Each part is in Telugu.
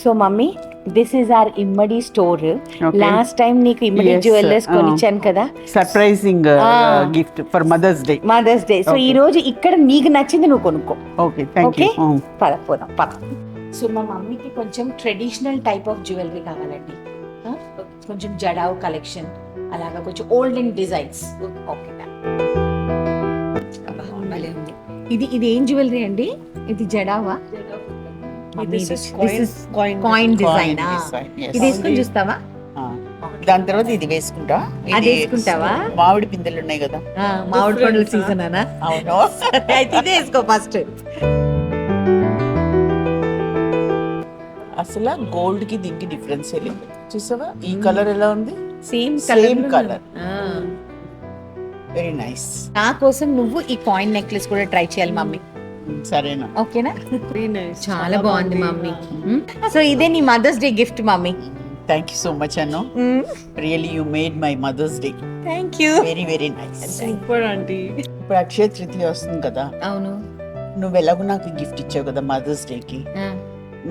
So mummy this is our Immadi store. Okay. Last time నీకు ఇమ్మడి Yes, జ్యువెలర్స్ కొనిచ్చాను కదా, surprising gift for mother's day. Mother's day. So Okay. ఈ రోజు ఇక్కడ నీకు నచ్చింది నువ్వు కొనుక్కో. Okay, thank you. Okay. పద పోదాం పద. సో మా మమ్మీకి కొంచెం ట్రెడిషనల్ టైప్ ఆఫ్ జ్యువెలరీ కావాలండి. కొంచెం జడావ్ కలెక్షన్, అలాగా కొంచెం ఓల్డ్ అండ్ డిజైన్స్. ఓకే, ఇది ఇది ఏం జ్యువెలరీ అండి? ఇది జడావా? Coin design. ఇది వేసుకొని చూస్తావా? దాని తర్వాత ఇది వేసుకుంటా. అది వేసుకుంటావా? మామిడి పిందెలు ఉన్నాయి కదా, మామిడి పండ్ల సీజన్ అనా? అవును. అయితే ఇదే వేసుకో ఫస్ట్. అసలు గోల్డ్ కి దీనికి డిఫరెన్స్ లేదు. చూసావా ఈ కలర్ ఎలా ఉంది? Same same colour, very nice. నా కోసం నువ్వు ఈ కాయిన్ నెక్లెస్ కూడా ట్రై చేయాలి మమ్మీ. సరేనా? ఓకేనా? చాలా బాగుంది మమ్మీ. సో ఇదే నీ mother's day gift mummy. Thank you so much Anu. Really you made my mother's day. Thank you. Very very nice. Super aunty. ఇప్పుడు అక్షయ తృతీయ వస్తుంది కదా, అవును. నువ్వు ఎలాగో నాకు గిఫ్ట్ ఇచ్చావు కదా మదర్స్ డే కి,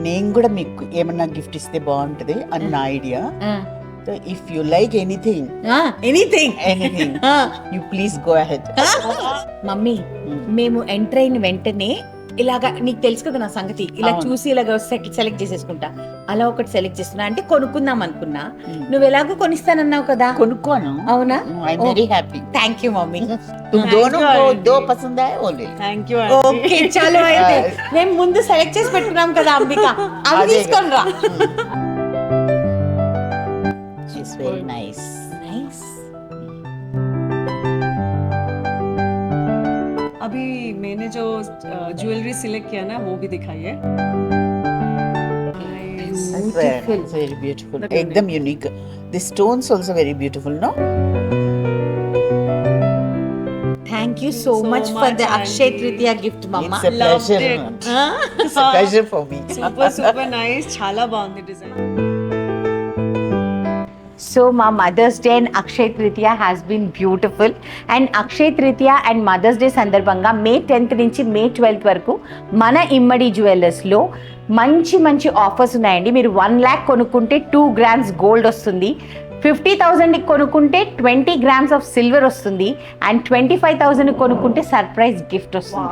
నేను కూడా మీకు ఏమన్నా గిఫ్ట్ ఇస్తే బాగుంటది అని నా idea. If you like anything anything you please go ahead. Mummy మేము ఎంటర్ అయిన వెంటనే ఇలాగా, నీకు తెలుసు కదా నా సంగతి, ఇలా అవును. చూసి ఇలాగ సెలెక్ట్ చేసేసుకుంటా. అలా ఒకటి సెలెక్ట్ చేస్తున్నా అంటే కొనుక్కుందాం అనుకున్నా. నువ్వు ఎలాగో కొనిస్తానన్నావు కదా. కొనుక్కోను. అవునా? I am very happy. Thank you mummy. तुम दोनों को दो पसंद आए वो ले. థ్యాంక్ యూ ఓకే చలో. అయితే మేము ముందు సెలెక్ట్ చేసి పెట్టుకున్నాం కదా అంబిక, అవి అదే తీసుకొని రా. She's very nice. నైస్. अभी मैंने जो ज्वेलरी सिलेक्ट किया ना वो भी दिखाइए. Beautiful. It's very beautiful. एकदम unique. The stones also very beautiful, no? Thank you so much for the Akshay తృతీయ గిఫ్ట్ మమ్మ. It's a pleasure. it. It's a pleasure for me. Super nice. చాలా బాగుంది డిజైన్. సో మా mother's day and Akshay Tritiya has been beautiful. And Akshay Tritiya and mother's day సందర్భంగా May 10th నుంచి May 12th వరకు మన ఇమ్మడి జ్యువెలర్స్లో మంచి మంచి ఆఫర్స్ ఉన్నాయండి. మీరు 1 lakh కొనుక్కుంటే 2 grams గోల్డ్ వస్తుంది. 50,000 కొనుక్కుంటే 20 grams ఆఫ్ సిల్వర్ వస్తుంది. అండ్ 25,000 కొనుక్కుంటే సర్ప్రైజ్ గిఫ్ట్ వస్తుంది.